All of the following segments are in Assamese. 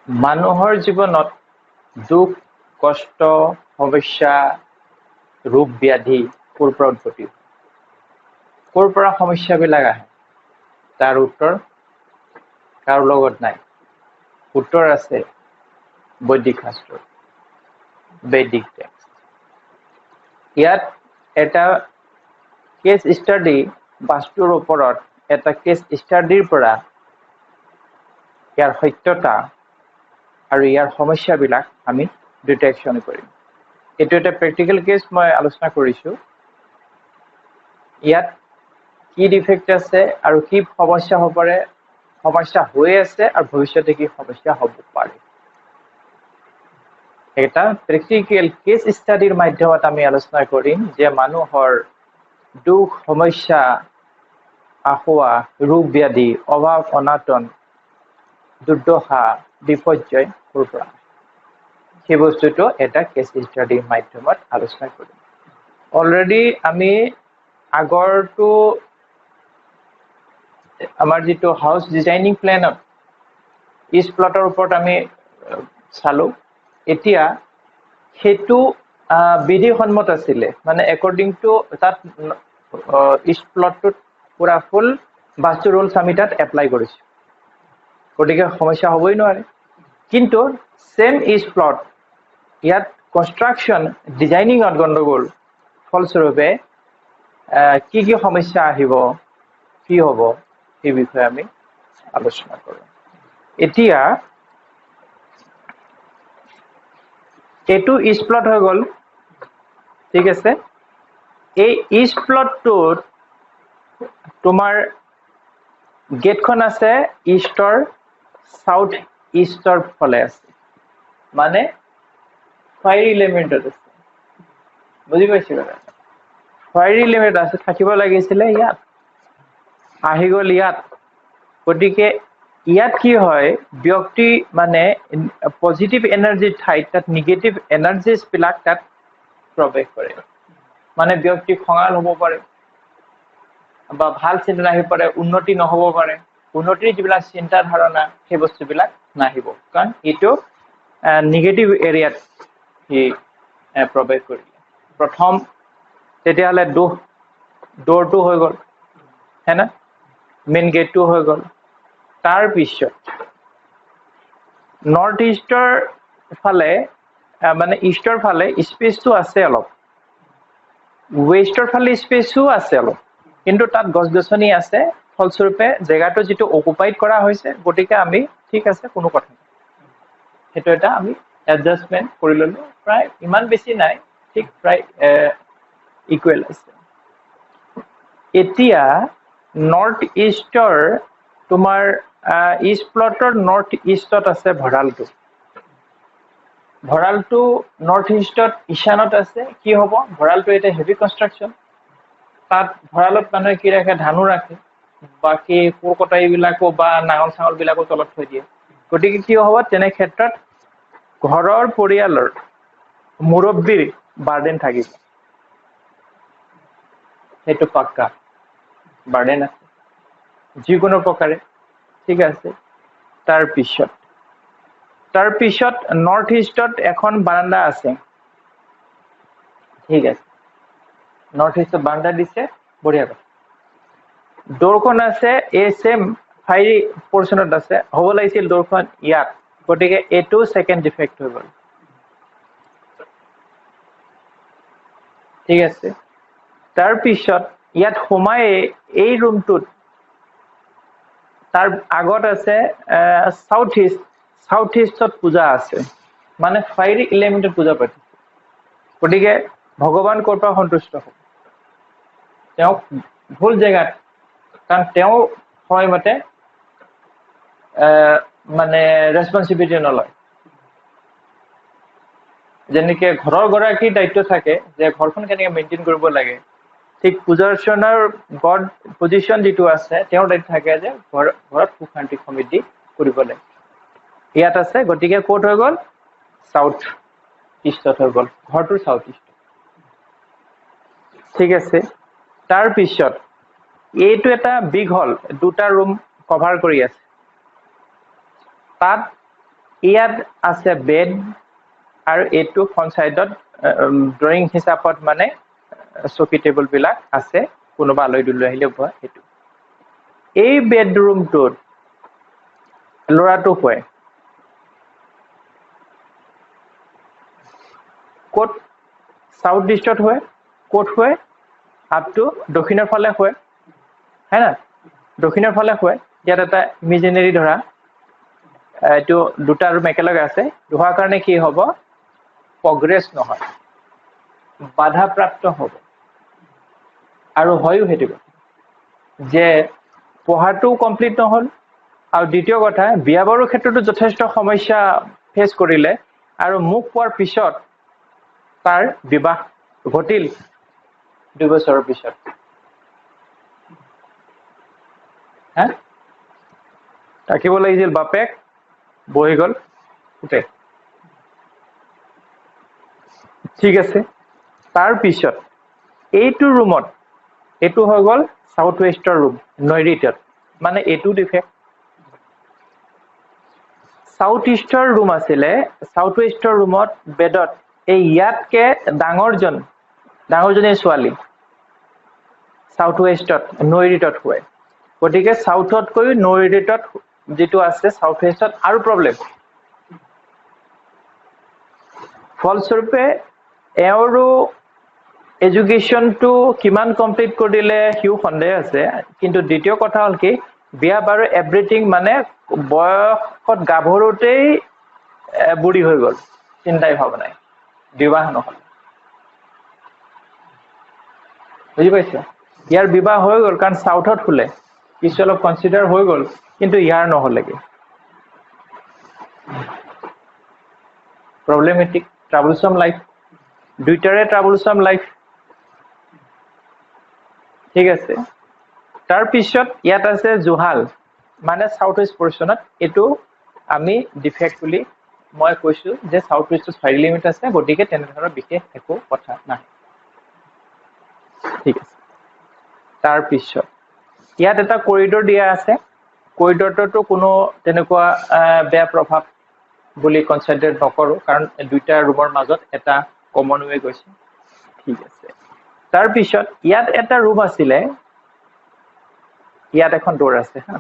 মানুহৰ জীৱনত দুখ কষ্ট সমস্যা ৰোগ ব্যাধি ক'ৰ পৰা উৎপত্তি হয় ক'ৰ পৰা সমস্যাবিলাক আহে তাৰ উত্তৰ কাৰো লগত নাই উত্তৰ আছে বৈদিক শাস্ত্ৰ বৈদিক টেক্সট ইয়াত এটা কেছ ষ্টাডি বাস্তুৰ ওপৰত এটা কেছ ষ্টাডিৰ পৰা ইয়াৰ সত্যতা আৰু ইয়াৰ সমস্যাবিলাক আমি ডিটেকশ্যন কৰিম এইটো এটা প্ৰেক্টিকেল কেছ মই আলোচনা কৰিছোঁ ইয়াত কি ডিফেক্ট আছে আৰু কি সমস্যা হ'ব পাৰে সমস্যা হৈ আছে আৰু ভৱিষ্যতে কি সমস্যা হ'ব পাৰে এটা প্ৰেক্টিকেল কেছ ষ্টাডিৰ মাধ্যমত আমি আলোচনা কৰিম যে মানুহৰ দুখ সমস্যা আসোৱা ৰোগ ব্যাধি অভাৱ অনাটন দুৰ্দশা বিপৰ্যয় ক'ৰ পৰা সেই বস্তুটো এটা কেছ ষ্টাডিৰ মাধ্যমত আলোচনা কৰিম অলৰেডি আমি আগৰটো আমাৰ যিটো হাউচ ডিজাইনিং প্লেনত ইষ্ট প্লটৰ ওপৰত আমি চালো এতিয়া সেইটো বিধিসন্মত আছিলে মানে একৰ্ডিং টু তাত ইষ্ট প্লটটোত পুৰা ফুল বাস্তু ৰুলছ আমি তাত এপ্লাই কৰিছোঁ গতিকে সমস্যা হ'বই নোৱাৰে কিন্তু সেম ইষ্ট প্লট ইয়াত কনষ্ট্ৰাকশ্যন ডিজাইনিঙত গণ্ডগোল ফলস্বৰূপে কি কি সমস্যা আহিব কি হ'ব এই বিষয়ে আমি আলোচনা কৰোঁ এতিয়া এইটো ইষ্ট প্লট হৈ গ'ল ঠিক আছে এই ইষ্ট প্লটটোত তোমাৰ গেটখন আছে ইষ্টৰ সাউথ ইষ্টৰ ফালে আছে মানে ফায়াৰ এলিমেণ্টত আছে বুজি পাইছে ফায়াৰ এলিমেণ্ট আছে থাকিব লাগিছিলে ইয়াত আহি গ'ল ইয়াত গতিকে ইয়াত কি হয় ব্যক্তি মানে পজিটিভ এনাৰ্জিৰ ঠাইত তাত নিগেটিভ এনাৰ্জিছবিলাক তাত প্ৰৱেশ কৰে মানে ব্যক্তি খঙাল হ'ব পাৰে বা ভাল চিন্তা আহিব পাৰে উন্নতি নহ'ব পাৰে উন্নতিৰ যিবিলাক চিন্তা ধাৰণা সেই বস্তুবিলাক নাহিব কাৰণ এইটো নিগেটিভ এৰিয়াত সি প্ৰৱেশ কৰিলে প্ৰথম তেতিয়াহ'লে দৌৰটো হৈ গ'ল হেনা মেইন গেটটো হৈ গ'ল তাৰপিছত নৰ্থ ইষ্টৰ ফালে মানে ইষ্টৰ ফালে স্পেচটো আছে অলপ ৱেষ্টৰ ফালে স্পেচো আছে অলপ কিন্তু তাত গছ গছনি আছে ফলস্বৰূপে জেগাটো যিটো অকুপাইড কৰা হৈছে গতিকে আমি ঠিক আছে কোনো কথা নাই সেইটো এটা আমি এডজাষ্টমেণ্ট কৰি ল'লো প্ৰায় ইমান বেছি নাই ঠিক প্ৰায় ইকুৱেল আছে এতিয়া নৰ্থ ইষ্টৰ তোমাৰ ইষ্ট প্লটৰ নৰ্থ ইষ্টত আছে ভঁৰালটো নৰ্থ ইষ্টত ঈশানত আছে কি হ'ব ভঁৰালটো এটা হেভি কনষ্ট্ৰাকশ্যন তাত ভঁৰালত মানুহে কি ৰাখে ধানো ৰাখে বাকী কোৰ কটাৰীবিলাকো বা নাঙল চাঙলবিলাকো তলত থৈ দিয়ে গতিকে কি হ'ব তেনে ক্ষেত্ৰত ঘৰৰ পৰিয়ালৰ মুৰব্বীৰ বাৰ্ডেন থাকিব সেইটো পাক্কা বাৰ্ডেন আছে যিকোনো প্ৰকাৰে ঠিক আছে তাৰপিছত নৰ্থ ইষ্টত এখন বাৰাণ্ডা আছে ঠিক আছে নৰ্থ ইষ্টত বাৰাণ্ডা দিছে বঢ়িয়া কথা দৌৰখন আছে এই চেম ফায়াৰি পৰ্চনত আছে হ'ব লাগিছিল দৌৰখন ইয়াত গতিকে এইটো ছেকেণ্ড ডিফেক্ট হৈ গ'ল ঠিক আছে তাৰপিছত ইয়াত সোমাই এই ৰুমটোত তাৰ আগত আছে সাউথ ইষ্টত পূজা আছে মানে ফায়াৰি এলিমেণ্টত পূজা পাতিছে গতিকে ভগৱান ক'ৰ পৰা সন্তুষ্ট হ'ব তেওঁ ভুল জেগাত কাৰণ তেওঁ সময়মতে মানে ৰেছপন্সিবিলিটি নলয় যেনেকৈ ঘৰৰ গৰাকীৰ দায়িত্ব থাকে যে ঘৰখন কেনেকৈ মেইনটেইন কৰিব লাগে ঠিক পূজাৰ্চনাৰ গড পজিশ্যন যিটো আছে তেওঁৰ দায়িত্ব থাকে যে ঘৰত সুখ শান্তি সমৃদ্ধি কৰিব লাগে ইয়াত আছে গতিকে ক'ত হৈ গ'ল সাউথ ইষ্টত হৈ গ'ল ঘৰটোৰ সাউথ ইষ্ট ঠিক আছে তাৰপিছত এইটো এটা বিগ হল দুটা ৰুম কভাৰ কৰি আছে তাত ইয়াত আছে বেড আৰু এইটো ফ্ৰণ্ট সাইডত ড্ৰয়িং হিচাপত মানে চকী টেবুল বিলাক আছে কোনোবা আলহী দুলহী আহিলে বহা সেইটো এই বেডৰুমটোত ল'ৰাটো হয় কোট সাউথ ইষ্টত হয় কোট হয় আপ টু দক্ষিণৰ ফালে হয় হয় না দক্ষিণৰ ফালে হয় ইয়াত এটা ইমেজিনাৰী ধৰা এইটো দুটা ৰুম একেলগে আছে হোৱাৰ কাৰণে কি হ'ব প্ৰগ্ৰেছ নহয় বাধাপ্ৰাপ্ত হ'ব আৰু হয়ও সেইটো যে পঢ়াটো কমপ্লিট নহল আৰু দ্বিতীয় কথা বিয়া বাৰুৰ ক্ষেত্ৰতো যথেষ্ট সমস্যা ফেচ কৰিলে আৰু মুখ পোৱাৰ পিছত তাৰ বিবাহ ঘটিল 2 বছৰৰ পিছত হা থাকিব লাগিছিল বাপেক বহি গল উঠে ঠিক আছে তাৰ পিছত এইটো ৰুমত এইটো হৈ গল সাউথ ৱেষ্টৰ ৰুম নৈৰিটত মানে এইটো ডিফেক্ট সাউথ ইষ্টৰ ৰুম আছিলে সাউথ ৱেষ্টৰ ৰুমত বেডত এই ইয়াতকে ডাঙৰজনী ছোৱালী সাউথ ৱেষ্টত নৈৰিটত হয় গতিকে সাউথতকৈ নৈৰিটত যেটো আছে সাউথ ৱেষ্টত আৰু প্ৰবলেম ফলস্বৰূপে এওঁৰো এডুকেশ্যনটো কিমান কমপ্লিট কৰিলে হিউ সন্দেহ আছে কিন্তু দ্বিতীয় কথা হ'ল কি বিয়া বাৰু এভৰিথিং মানে বয়সত গাভৰুতেই বুঢ়ী হৈ গ'ল চিন্তাই ভাৱ নাই বিবাহ নহল বুজি পাইছে ইয়াৰ বিবাহ হৈ গ'ল কাৰণ সাউথত খুলে কিছু অলপ কনচিডাৰ হৈ গ'ল কিন্তু ইয়াৰ নহলেগে প্ৰব্লেমেটিক ট্ৰাবলছম লাইফ দুইটাৰে ট্ৰাবলছম লাইফ ঠিক আছে তাৰ পিছত ইয়াত আছে জুহাল মানে সাউথ ৱেষ্ট পৰ্চনত এইটো আমি ডিফেক্ট বুলি মই কৈছো যে সাউথ ৱেষ্টত ফাইল লিমিট আছে গতিকে তেনেধৰণৰ বিশেষ একো কথা নাই ঠিক আছে তাৰ পিছত ইয়াত এটা কৰিডৰ দিয়া আছে কৰিডৰটো কোনো তেনেকুৱা বেয়া প্ৰভাৱ বুলি কনসিডাৰ নকৰো কাৰণ দুইটা ৰুমৰ মাজত এটা কমন ৱে গৈছে ঠিক আছে তাৰ পিছত ইয়াত এটা ৰুম আছিলে ইয়াত এখন ডোৰ আছে হা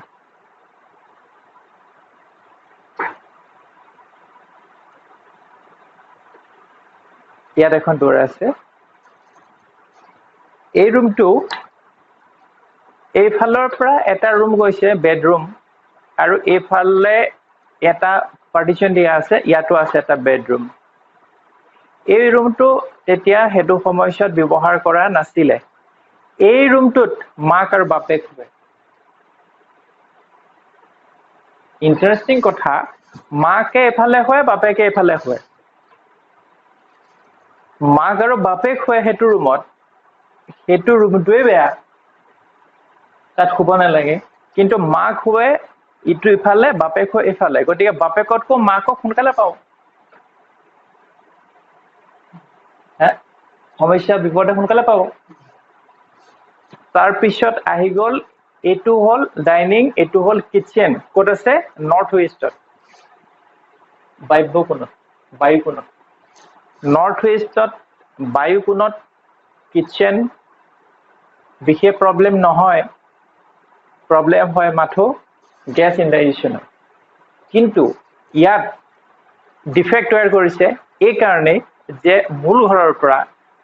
ইয়াত এখন ডোৰ আছে এই ৰুমটো এইফালৰ পৰা এটা ৰুম গৈছে বেডৰুম আৰু এইফালে এটা পাৰ্টিশন দিয়া আছে ইয়াতো আছে এটা বেডৰুম এই ৰুমটো তেতিয়া হেতু সময়ত ব্যৱহাৰ কৰা নাছিলে এই ৰুমটোত মাক আৰু বাপেক হয় ইন্টাৰেষ্টিং কথা মাকে এফালে হয় বাপেকে এফালে হয় মাক আৰু বাপেক হয় হেতু ৰুমটোৱে বেয়া তাত খুব নালাগে কিন্তু মাক হয় ইটো ইফালে বাপেক হয় এফালে গতিকে বাপেকতকৈ মাকক সোনকালে পাও সমস্যা বিপদে সোনকালে পাব তাৰ পিছত আহি গল এইটো হল ডাইনিং এইটো হল কিচেন কোট আছে নৰ্থ ৱেষ্টত বায়ুকোণত নৰ্থ ৱেষ্টত বায়ুকোণত কিচেন বিশেষ প্ৰবলেম নহয় প্ৰবলেম হয় মাথো গ্যাস ইনডাইজেশন কিন্তু ইয়াত ডিফেক্ট তৈয়াৰ কৰিছে এই কাৰণে যে মূল ঘৰৰ পৰা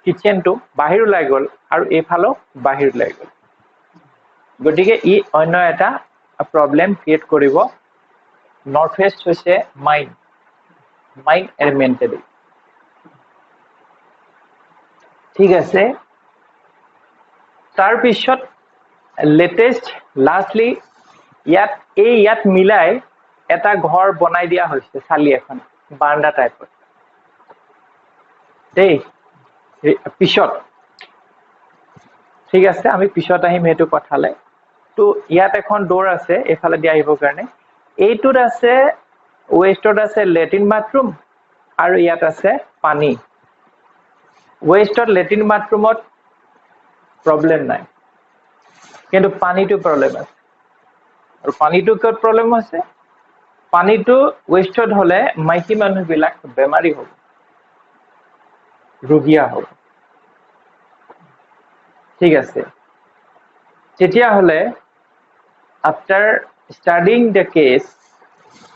কিচেনটো বাহিৰ ওলাই গল আৰু এইফালো বাহিৰ ওলাই গল গতিকে ই অন্য এটা প্ৰবলেম ক্ৰিয়েট কৰিব নৰ্থ ৱেষ্ট হৈছে মাইন্ড এণ্ড মেণ্টেলি ঠিক আছে তাৰ পিছত লেটেষ্ট লাষ্টলি ইয়াত মিলাই এটা ঘৰ বনাই দিয়া হৈছে চালি এখন বাৰান্দা টাইপত দেই পিছত ঠিক আছে আমি পিছত আহিম হেতু কথালে তো ইয়াত এখন ডোৰ আছে এফালে দি আহিবৰ কাৰণে এইটোত আছে ৱেষ্টত আছে লেট্ৰিন বাথৰুম আৰু ইয়াত আছে পানী ৱেষ্টত লেট্ৰিন বাথৰুমত প্ৰবলেম নাই কিন্তু পানীটো প্ৰবলেম আছে আৰু পানীটো কিয় প্ৰবলেম আছে পানীটো ৱেষ্টত হলে মাইকী মানুহবিলাক বেমাৰী হ'ব, ৰোগীয়া হ'ব। ঠিক আছে, তেতিয়াহ'লে আফটাৰ ষ্টাডিং দ্য কেছ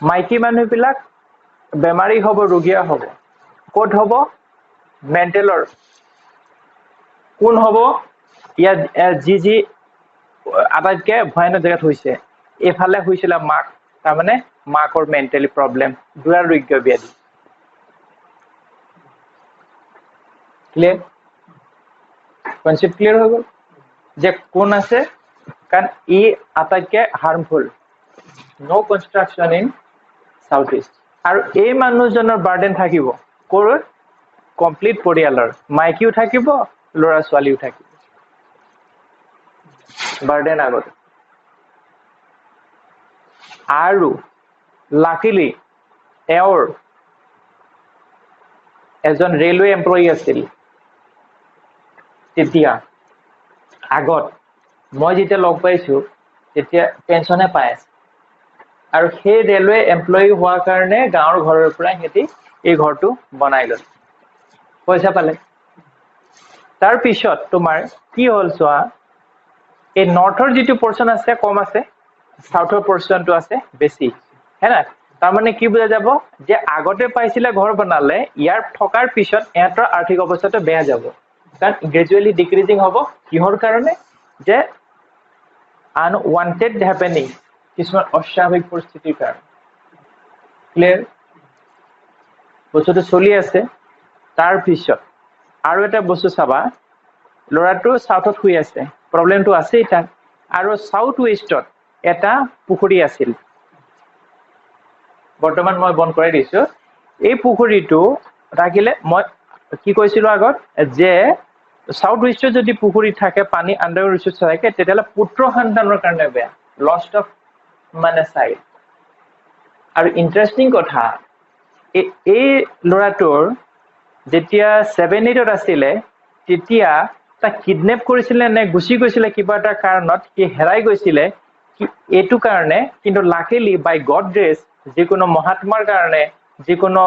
মাইকী মানুহবিলাক বেমাৰী হ'ব, ৰোগীয়া হ'ব। ক'ত হ'ব? মেণ্টেলৰ। কোন হ'ব? ইয়াত যি আটাইতকৈ ভয়ানক জেগাত হৈছে, এইফালে হৈছিলে মাক, তাৰমানে মাকৰ মেণ্টেলি প্ৰব্লেম, দুৰাৰোগ্য ব্যাধি। ক্লিয়াৰ? কনচেপ্ট ক্লিয়াৰ হৈ গ'ল যে কোন আছে, কাৰণ ই আটাইতকৈ harmful. No' construction in south east. আৰু এই মানুহজনৰ বাৰ্ডেন থাকিব ক'ৰ? কমপ্লিট পৰিয়ালৰ, মাইকীও থাকিব, ল'ৰা ছোৱালীও থাকিব, বাৰ্ডেন আগত। আৰু লাকিলি এওঁৰ এজন ৰেলৱে এমপ্লয়ী আছিল তেতিয়া। আগত মই যেতিয়া লগ পাইছো তেতিয়া পেঞ্চনে পাই আছে, আৰু সেই ৰেলৱে এমপ্লয়ী হোৱাৰ কাৰণে গাঁৱৰ ঘৰৰ পৰা সিহঁতি এই ঘৰটো বনাই ল'লে, পইচা পালে। তাৰপিছত তোমাৰ কি হ'ল চোৱা, এই নৰ্থৰ যিটো পৰ্চন আছে কম আছে, সাউথৰ পৰ্চনটো আছে বেছি, হে না? তাৰমানে কি বুজা যাব যে আগতে পাইছিলে ঘৰ বনালে, ইয়াৰ থকাৰ পিছত ইহঁতৰ আৰ্থিক অৱস্থাটো বেয়া যাব, কাৰণ গ্ৰেজুৱেলি ডিক্ৰিজিং হ'ব। কিহৰ কাৰণে? যে আনৱান্টেড হেপেনিং, কিছুমান অস্বাভাৱিক পৰিস্থিতিৰ কাৰণে। ক্লিয়াৰ? বস্তুটো চলি আছে। তাৰপিছত আৰু এটা বস্তু চাবা, ল'ৰাটো চাউথত শুই আছে, প্ৰব্লেমটো আছেই তাত। আৰু চাউথ ৱেষ্টত এটা পুখুৰী আছিল, বৰ্তমান মই বন্ধ কৰাই দিছো। এই পুখুৰীটো থাকিলে, মই কি কৈছিলো আগত, যে সাউথ ৱেষ্টত যদি পুখুৰী থাকে, পানী আণ্ডাৰ ৰিচোৰ্চ থাকে, তেতিয়াহ'লে পুত্ৰ সন্তানৰ কাৰণে বেয়া, লষ্ট অফ মানে চাইল্ড। আৰু ইণ্টাৰেষ্টিং কথা, এই ল'ৰাটোৰ যেতিয়া 7-8 আছিলে, তেতিয়া তাক কিডনেপ কৰিছিলে নে গুচি গৈছিলে কিবা এটা কাৰণত, সি হেৰাই গৈছিলে এইটো কাৰণে। কিন্তু লাকিলি বাই গড গ্ৰেছ, যিকোনো মহাত্মাৰ কাৰণে, যিকোনো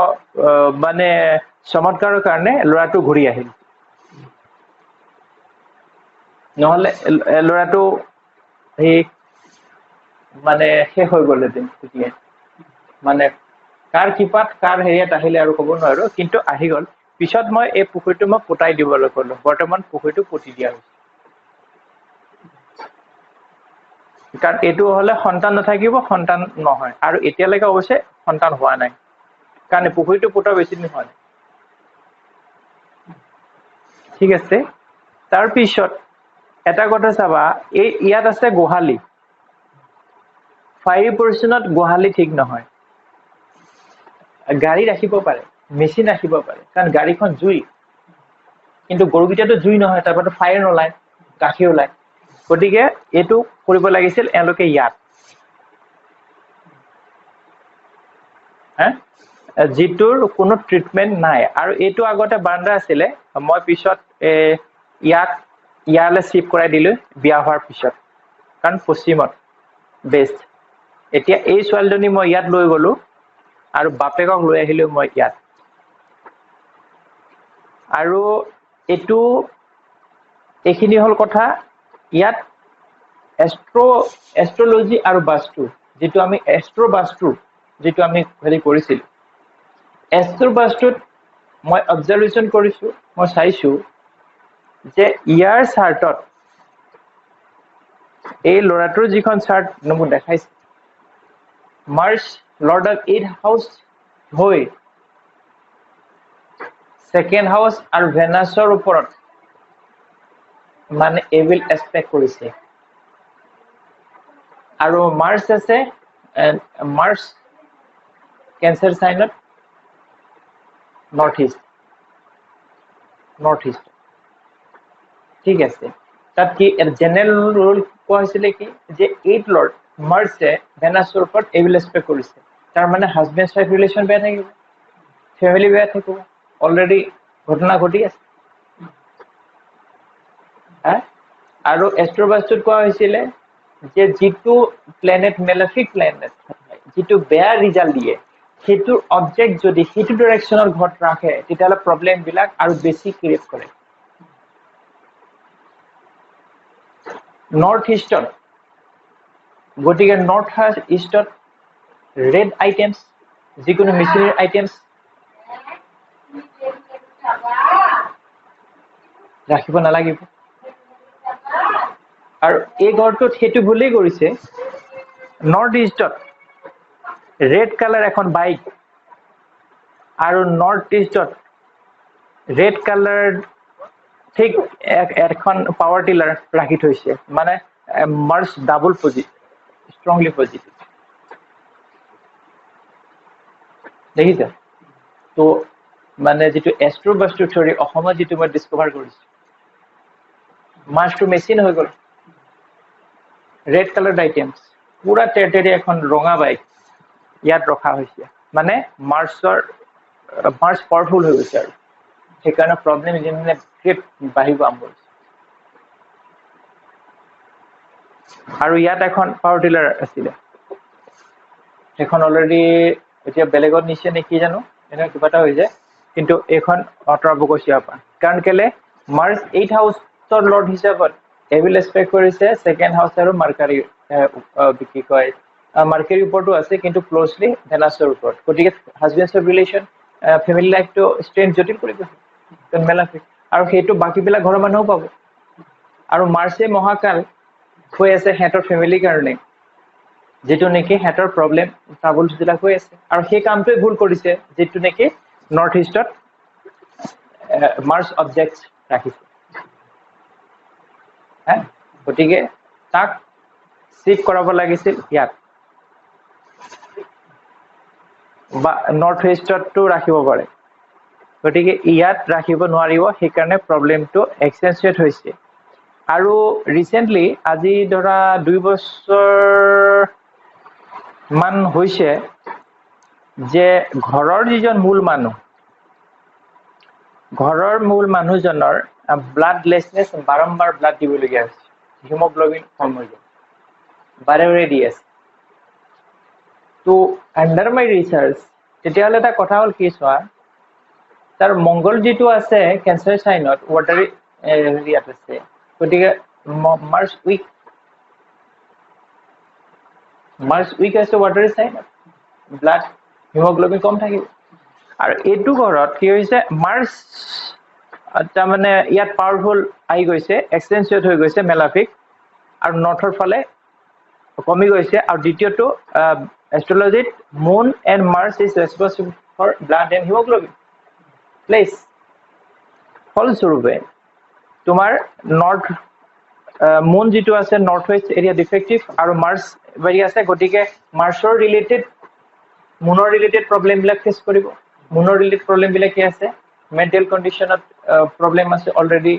মানে চমৎকাৰৰ কাৰণে ল'ৰাটো ঘূৰি আহিল। নহ'লে ল'ৰাটো সেই মানে শেষ হৈ গ'ল এদিন তেতিয়াই। মানে কাৰ কৃপাত কাৰ হেৰিয়াত আহিলে আৰু ক'ব নোৱাৰো, কিন্তু আহি গ'ল। পিছত মই এই পুখুৰীটো মই পুতাই দিবলৈ ক'লো, বৰ্তমান পুখুৰীটো পুতি দিয়া হৈছে। কাৰণ এইটো হ'লে সন্তান নাথাকিব, সন্তান নহয়, আৰু এতিয়ালৈকে অৱশ্যে সন্তান হোৱা নাই, কাৰণ পুখুৰীটো পুতা বেছি দিন হোৱা নাই। ঠিক আছে। তাৰপিছত এটা কথা চাবা, ইয়াত আছে গোহালি। 5% গোহালি ঠিক নহয়। গাড়ী ৰাখিব পাৰে, মেচিন ৰাখিব পাৰে, কাৰণ গাড়ীখন জুই, কিন্তু গৰুকেইটাতো জুই নহয়, তাৰ পৰা ফায়াৰ নোলায়, গাখীৰ ওলায়। গতিকে এইটো কৰিব লাগিছিল এওঁলোকে ইয়াত, যিটোৰ কোনো ট্ৰিটমেণ্ট নাই। আৰু এইটো আগতে বাৰাণ্ডা আছিলে, মই পিছত ইয়ালৈ চিফ্ট কৰাই দিলো বিয়া হোৱাৰ পিছত, কাৰণ পশ্চিমত বেষ্ট। এতিয়া এই ছোৱালীজনী মই ইয়াত লৈ গলো, আৰু বাপেকক লৈ আহিলো মই ইয়াত। আৰু এইখিনি হ'ল কথা। ইয়াত এষ্ট্ৰলজি আৰু বাস্তু, যিটো আমি যিটো আমি হেৰি কৰিছিলো, এষ্ট্ৰ বাস্তুত মই অবজাৰ্ভেশ্যন কৰিছো, মই চাইছো যে ইয়াৰ চাৰ্টত, এই ল'ৰাটোৰ যিখন চাৰ্ট মোক দেখাইছে, March lord of 8th house হৈ 2nd হাউচ আৰু ভেনাছৰ ওপৰত মানে এভিল এছপেক্ট কৰিছে। আৰু মাৰ্চ আছে, মাৰ্চ কেঞ্চাৰ চাইনত নৰ্থ ইষ্ট। ঠিক আছে। তাত কি জেনেৰেল ৰুল কোৱা হৈছিলে কি, যে 8th লৰ্ড মাৰ্চে ভেনাছৰ ওপৰত এভিল এছপেক্ট কৰিছে, তাৰমানে হাজবেণ্ড ৱাইফ ৰিলেশ্যন বেয়া থাকিব, ফেমিলি বেয়া থাকিব, অলৰেডি ঘটনা ঘটি আছে। আৰু এষ্ট্ৰবাস্তুত কোৱা হৈছিলে যে যিটো প্লেনেট মেলেফিক প্লেনেট যেটো বেয়া ৰিজাল্ট দিয়ে হেতুৰ অবজেক্ট যদি হেতু ডাইৰেকশনৰ ঘৰত ৰাখে তেতিয়ালে প্ৰবলেম বিলাক আৰু বেছি ক্ৰিয়েট কৰে নৰ্থ ইষ্টত গতিকে নৰ্থ ইষ্টত red items যিকোনো মেচিনাৰী আইটেমছ ৰাখিব নালাগিব আৰু এই ঘৰটোত হেতু ভুলেই কৰিছে নৰ্থ ইষ্টত red color এখন বাইক আৰু নৰ্থ ইষ্টত red color ঠিক এখন পাৱাৰ টিলাৰ ৰাখি থৈছে মানে March double positive strongly positive দেখিছে তো মানে যেটো এষ্ট্ৰো বস্তু থিওৰি অসমত যেটো মই ডিসকভাৰ কৰিছো মাৰ্চ টু মেচিন হৈ গল red colored items পুৰা টেটেৰি এখন ৰঙা বাইক ইয়াত ৰখা হৈছে মানে মাৰ্চ পাৱাৰফুল হৈ গৈছে আৰু সেইকাৰণে প্ৰবলেম যেনে ক্ৰিয়েট বাঢ়িব আৰম্ভ আৰু ইয়াত এখন পাৱাৰ টিলাৰ আছিল এখন অলৰেডি এতিয়া বেলেগত নিছে নে কি জানো এনে কিবা এটা হৈ যায় কিন্তু এখন অটৰাব কৈছে আপা কাৰণ কেলে মাৰ্চ 8 হাউছৰ লৰ্ড হিচাপত এভিল এসপেক্ট কৰিছে সেকেন্ড হাউস আৰু মাৰ্কাৰী কি কয় মাৰ্কাৰী ওপৰতো আছে কিন্তু ক্লোজলি ভেনাছৰ ওপৰত গতিকে হাজবেণ্ডৰ ৰিলেশন ফ্যামিলি লাইফটো ষ্ট্ৰেন জটিল কৰিব মেলাফিক আৰু সেইটো বাকি বিলাক ঘৰৰ মানুহও পাব আৰু মাৰ্চে মহাকাল হৈ আছে হেতৰ ফ্যামিলি কাৰণে যেটো নেকি হেতৰ প্ৰবলেম ট্ৰাবলছ বিলাক হৈ আছে আৰু সেই কামটোই ভুল কৰিছে যেটো নেকি নৰ্থ ইষ্টত মাৰ্চ অবজেক্টছ ৰাখিছে গতিকে তাক সিক কৰাব লাগিছিল ইয়াত বা নৰ্থ ইষ্টতো ৰাখিব পাৰে গতিকে ইয়াত ৰাখিব নোৱাৰিব সেই কাৰণে প্ৰবলেমটো এক্সটেনচুৱেট হৈছে আৰু ৰিসেন্টলি আজি ধৰা 2 বছৰ মান হৈছে যে ঘৰৰ যিজন মূল মানুহজনৰ ব্লাডলেছনেস বাৰম্বাৰ ব্লাড দিবলগীয়া হৈছে হিমোগ্লোবিন কম হৈ যায় বাৰে দি আছে তো আন্ডাৰ মাই ৰিচাৰ্চ তেতিয়াহলে এটা কথা হল কি চোৱা তাৰ মংগল যেটো আছে ক্যান্সাৰ সাইনত ওয়াটাৰি এৰিয়াত আছে গতিকে মাৰ্চ উইক আছে ওয়াটাৰি সাইন ব্লাড হিমোগ্লোবিন কম থাকিব আৰু এটু ঘৰত কি হৈছে মাৰ্চ আচ্ছা মানে ইয়াত পাৱাৰফুল আই গৈছে এক্সটেনচুৱেট হৈ গৈছে মেলাফিক আৰু নৰ্থৰ ফালে কমি গৈছে আৰু দ্বিতীয়টো এষ্ট্ৰোলজিত moon and Mars is responsible for blood and haemoglobin place ফলস্বৰূপে তোমাৰ নৰ্থ মুন যেটো আছে নৰ্থ ওয়েস্ট এৰিয়া ডিফেক্টিভ আৰু মাৰ্চ ভেৰি আছে গতিকে মাৰ্চৰ ৰিলেটেড মুনৰ ৰিলেটেড প্ৰবলেম বিলাক ফেস কৰিব মুনৰ ৰিলেটেড প্ৰবলেম বিলাক কি আছে মেন্টাল কন্ডিশনত প্ৰবলেম আছে অলৰেডি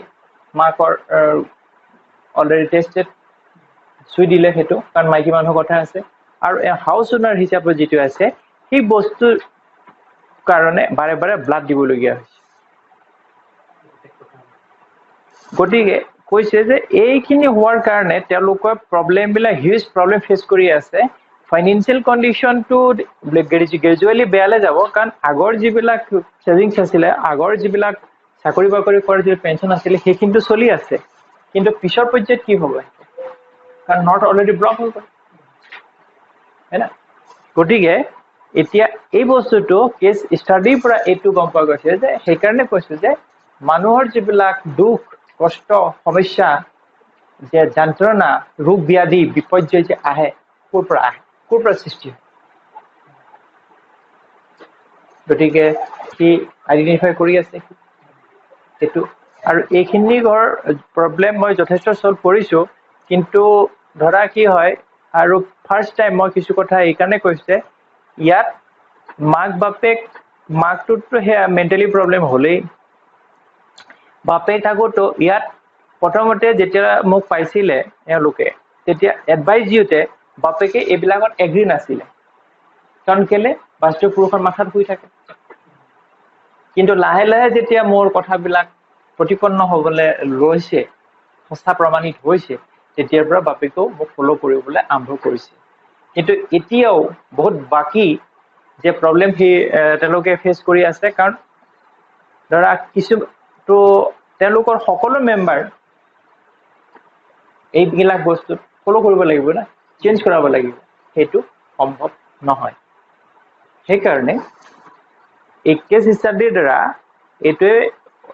মাকৰ অলৰেডি টেস্টেড সুই দিলে হেতু কাৰণ মাইকি মানুহৰ কথা আছে আৰু হাউস ওনাৰ হিচাপে যেটো আছে সেই বস্তু কাৰণে বাৰে বাৰে ব্লাড দিবলগীয়া হৈছে গতিকে কৈছে যে এইখিনি হোৱাৰ কাৰণে তেওঁলোকৰ প্ৰবলেম বিলাক হিউজ প্ৰবলেম ফেস কৰি আছে ফাইনান্সিয়াল কন্ডিশন টু গ্ৰেজুৱেলি বেয়ালে যাব কাৰণ আগৰ যিবিলাক সেভিংছ আছিল আগৰ যিবিলাক চাকৰি বাকৰি কৰাৰ যে পেনশন আছিল সেইখিনিটো চলি আছে কিন্তু পিছৰ পৰ্যায়ত কি হ'ব কাৰণ নট অলৰেডি ব্লক হৈ গ'ল হেনা গতিকে এতিয়া এই বস্তুটো কেস ষ্টাডিৰ পৰা এটু গম পোৱা গৈছে যে সেই কাৰণে কৈছে যে মানুহৰ যিবিলাক দুখ কষ্ট সমস্যা যে যন্ত্ৰণা ৰোগ ব্যাধি বিপৰ্যয় যে আহে ক'ৰ পৰা সৃষ্টি হয় গতিকে কি আইডেন্টিফাই কৰি আছে এটু আৰু এইখিনি ঘৰ প্ৰবলেম মই যথেষ্ট সলভ কৰিছো কিন্তু ধৰা কি হয় আৰু ফাৰ্স্ট টাইম মই কিছু কথা এই কাৰণে কৈছে ইয়াত মাক বাপেক মাকটোতো হে মেন্টালি প্ৰবলেম হলেই বাপে থাকোতো ইয়াত প্ৰথমতে যেতিয়া মোক পাইছিলে এওঁলোকে তেতিয়া এডভাইস দিওতে বাপেকে এইবিলাকত এগ্ৰি নাছিলে কাৰণ কেলে বাস্তু পুৰুষৰ মাথাত শুই থাকে কিন্তু লাহে লাহে যেতিয়া মোৰ কথাবিলাক প্ৰতিপন্ন হ'বলে লৈছে সঁচা প্ৰমাণিত হৈছে তেতিয়াৰ পৰা বাপেকেও মোক ফলো কৰিবলৈ আৰম্ভ কৰিছে কিন্তু এতিয়াও বহুত বাকি যে প্ৰব্লেম তেওঁলোকে ফেচ কৰি আছে কাৰণ ধৰা কিছু তো তেওঁলোকৰ সকলো মেম্বাৰ এইবিলাক বস্তু ফলো কৰিব লাগিব না চেঞ্জ কৰাব লাগিব সেইটো সম্ভৱ নহয় সেইকাৰণে এই কেছ ষ্টাডিৰ দ্বাৰা এইটোৱে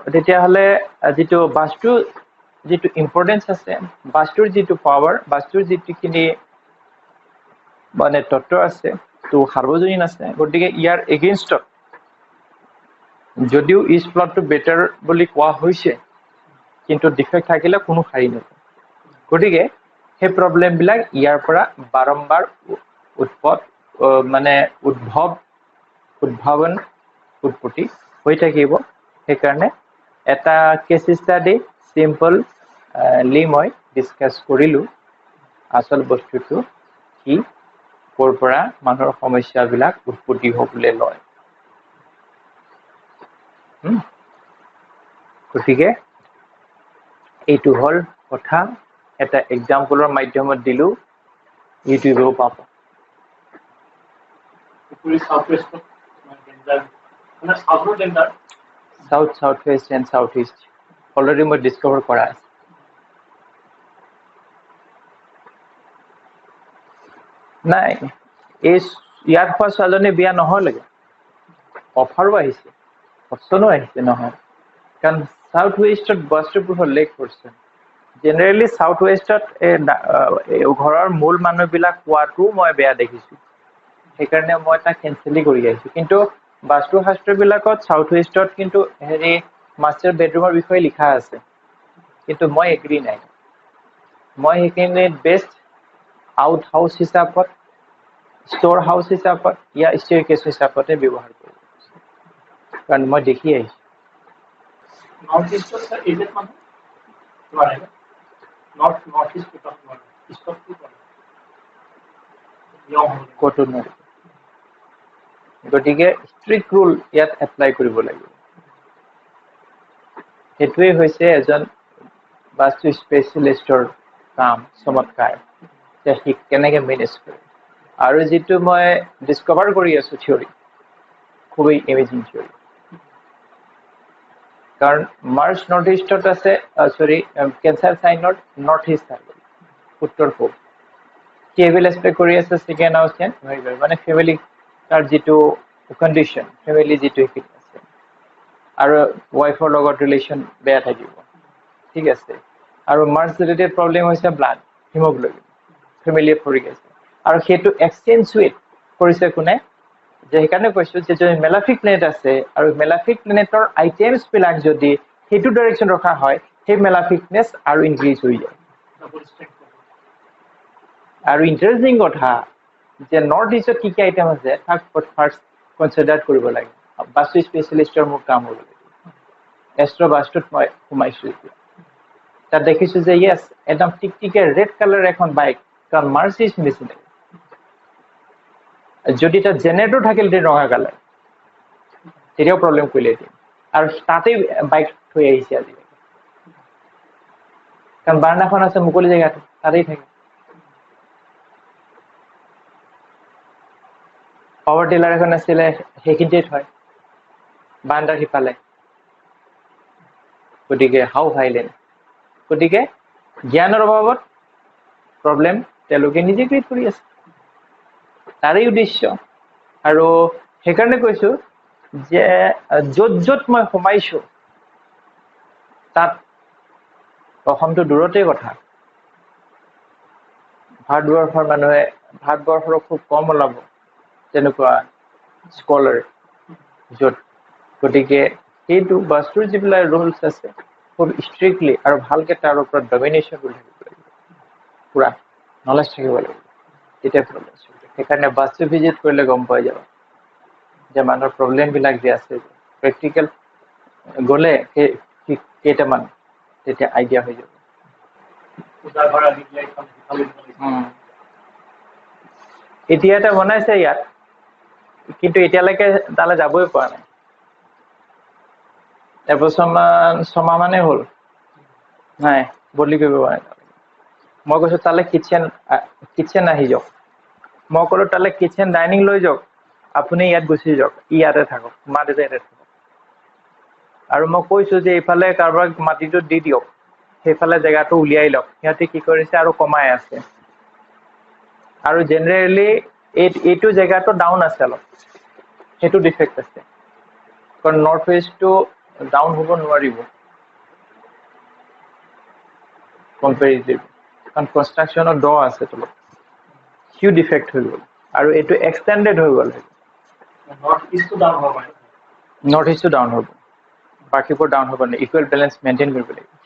তেতিয়াহ'লে যিটো বাস্তু যিটো ইম্পৰ্টেঞ্চ আছে বাস্তুৰ যিটো পাৱাৰ বাস্তুৰ যিটোখিনি মানে তত্ত্ব আছে তো সাৰ্বজনীন আছে গতিকে ইয়াৰ এগেইনষ্টত যদিও ইষ্ট প্লটটো বেটাৰ বুলি কোৱা হৈছে কিন্তু ডিফেক্ট থাকিলে কোনো সাৰি নপৰে গতিকে সেই প্ৰব্লেমবিলাক ইয়াৰ পৰা বাৰম্বাৰ উদ্ভাৱন উৎপত্তি হৈ থাকিব সেইকাৰণে এটা কেছ ষ্টাডি চিম্পলি মই ডিছকাছ কৰিলোঁ আচল বস্তুটো কি ক'ৰ পৰা মানুহৰ সমস্যাবিলাক উৎপত্তি হ'বলৈ লয় গতিকে এইটো হ'ল কথা এটা এক্সাম্পলৰ মাধ্যমত দিলোঁ ইউটিউবেও পাব south west and south east already মই ডিস্কভাৰ কৰা আছে নাই এই ইয়াত হোৱা ছোৱালীজনী বিয়া নহ'লেগে অফাৰো আহিছে অপশ্যনো আহিছে নহয় কাৰণ সাউথ ৱেষ্টত বস্তুবোৰ লেক পাৰ্চন জেনেৰেলি সাউথ ৱেষ্টত ঘৰৰ মূল মানুহবিলাক পোৱাটো মই বেয়া দেখিছোঁ সেইকাৰণে মই তাক কেঞ্চেলি কৰি আহিছোঁ কিন্তু বাস্তুশাস্ত্ৰবিলাকত সাউথ ৱেষ্টত কিন্তু হেৰি মাষ্টাৰ বেডৰুমৰ বিষয়ে লিখা আছে কিন্তু মই এগ্ৰী নাই মই সেইখিনি বেষ্ট আউট হাউচ হিচাপত ষ্ট'ৰ হাউচ হিচাপত ইয়াৰ ষ্টেয়াৰকেছ হিচাপতে ব্যৱহাৰ কৰোঁ কাৰণ মই দেখি আহিছোঁ নৰ্থ ইষ্টত স্যাৰ এজেড মানুষ নোৱাৰে নৰ্থ ইষ্ট ইষ্টত ক'তো নোৱাৰে গতিকে ষ্ট্ৰিক্ট ৰুল ইয়াত এপ্লাই কৰিব লাগিব সেইটোৱে হৈছে এজন বাস্তু স্পেচিয়েলিষ্টৰ কাম চমৎকাৰ যে সি কেনেকৈ মেনেজ কৰে আৰু যিটো মই ডিস্কভাৰ কৰি আছোঁ থিয়ৰী খুবেই এমেজিং থিয়ৰী কাৰণ মাৰ্চ নৰ্থ ইষ্টত আছে কেঞ্চাৰ চাইনৰ নৰ্থ ইষ্ট আছে উত্তৰ পূব সি এভিল এক্সপেক্ট কৰি আছে ছেকেণ্ড হাউচ মানে ফেমিলি তাৰ যিটো কণ্ডিশ্যন ফেমিলি যিটো সেইখিনি আছে আৰু ৱাইফৰ লগত ৰিলেশ্যন বেয়া থাকিব ঠিক আছে আৰু মাৰ্চ ৰিলেটেড প্ৰব্লেম হৈছে ব্লাড হিমোগ্ল'বিন ফেমিলিয়ে পৰি গৈছে আৰু সেইটো এক্সটেনচুৱেট কৰিছে কোনে যে সেইকাৰণে কৈছোঁ যে যদি মেলাফিক প্লেনেট আছে আৰু মেলাফিক প্লেনেটৰ আইটেমছবিলাক যদি সেইটো ডাইৰেকশ্যন ৰখা হয় সেই মেলাফিকনেছ আৰু ইনক্ৰিজ হৈ যায় আৰু ইণ্টাৰেষ্টিং কথা যে নৰ্থ ইষ্টত কি কি আইটেম আছে তাক ফাৰ্ষ্ট কনচিডাৰ কৰিব লাগে বাস্তু স্পেচিয়েলিষ্টৰ মোৰ কাম হ'ব লাগে এষ্ট্ৰ বাস্তুত মই সোমাইছোঁ এতিয়া তাত দেখিছোঁ যে য়েছ একদম টিকটিকে ৰেড কালাৰ এখন বাইক কাৰণ মাৰ্চ ইজ মেচিন যদি তাত জেনেৰেটৰ থাকিলহেঁতেন ৰঙা কালাৰ তেতিয়াও প্ৰব্লেম কৰিলে আৰু তাতেই বাইক থৈ আহিছে আজিকালি কাৰণ বাৰ্ণাখন আছে মুকলি জেগাতে তাতেই থাকে পাৱাৰ টিলাৰ এখন আছিলে সেইখিনিতে থয় বাৰাণ্ডাৰ সিফালে গতিকে হাউ ভাইলেণ্ট গতিকে জ্ঞানৰ অভাৱত প্ৰব্লেম তেওঁলোকে নিজে ক্ৰিয়েট কৰি আছে তাৰেই উদ্দেশ্য আৰু সেইকাৰণে কৈছোঁ যে য'ত য'ত মই সোমাইছোঁ তাত অসমটো দূৰতে কথা ভাৰতবৰ্ষৰ মানুহে ভাৰতবৰ্ষৰ খুব কম ওলাব তেনেকুৱা স্কলাৰ য'ত গতিকে সেইটো বাস্তুৰ যিবিলাক ৰুলছ আছে খুব ষ্ট্ৰিক্টলি আৰু ভালকৈ তাৰ ওপৰত ডমিনেশ্যন কৰি থাকিব লাগিব পূৰা নলেজ থাকিব লাগিব তেতিয়া প্ৰব্লেম সেইকাৰণে বাস্তু ভিজিট কৰিলে গম পোৱা যাব যে মানুহৰ প্ৰব্লেমবিলাক যে আছে প্ৰেক্টিকেল গ'লে সেই কেইটামান তেতিয়া আইডিয়া হৈ যাব এতিয়া এটা বনাইছে ইয়াত কিন্তু এতিয়ালৈকে তালৈ যাবই পৰা নাই এবছৰমান ছমাহ মানেই হ'ল নাই বদলি কৰিব পৰা নাই মই কৈছোঁ তালৈ কিটচেন আহি যাওক মই ক'লো তালে কিচেন ডাইনিং লৈ যাওক আপুনি ইয়াত গুচি যাওক ইয়াতে থাকক মা দেউতা ইয়াতে থাকক আৰু মই কৈছো যে এইফালে কাৰোবাক মাটিটো দি দিয়ক সেইফালে জেগাটো উলিয়াই লওক সিহঁতে কি কৰিছে আৰু কমাই আছে আৰু জেনেৰেলি এইটো জেগাটো ডাউন আছে অলপ সেইটো ডিফেক্ট আছে কাৰণ নৰ্থ ইষ্টটো ডাউন হ'ব নোৱাৰিব কম্পেৰিটিভ কাৰণ কনষ্ট্ৰাকশ্যনৰ দ আছে তলত হিউ ডিফেক্ট হৈ গ'ল আৰু এইটো এক্সটেণ্ডেড হৈ গ'ল নৰ্থ ইষ্টটো ডাউন হ'ব পাৰে নৰ্থ ইষ্টটো ডাউন হ'ব বাকীবোৰ ডাউন হ'ব নে ইকুৱেল বেলেঞ্চ মেইনটেইন কৰিব লাগিব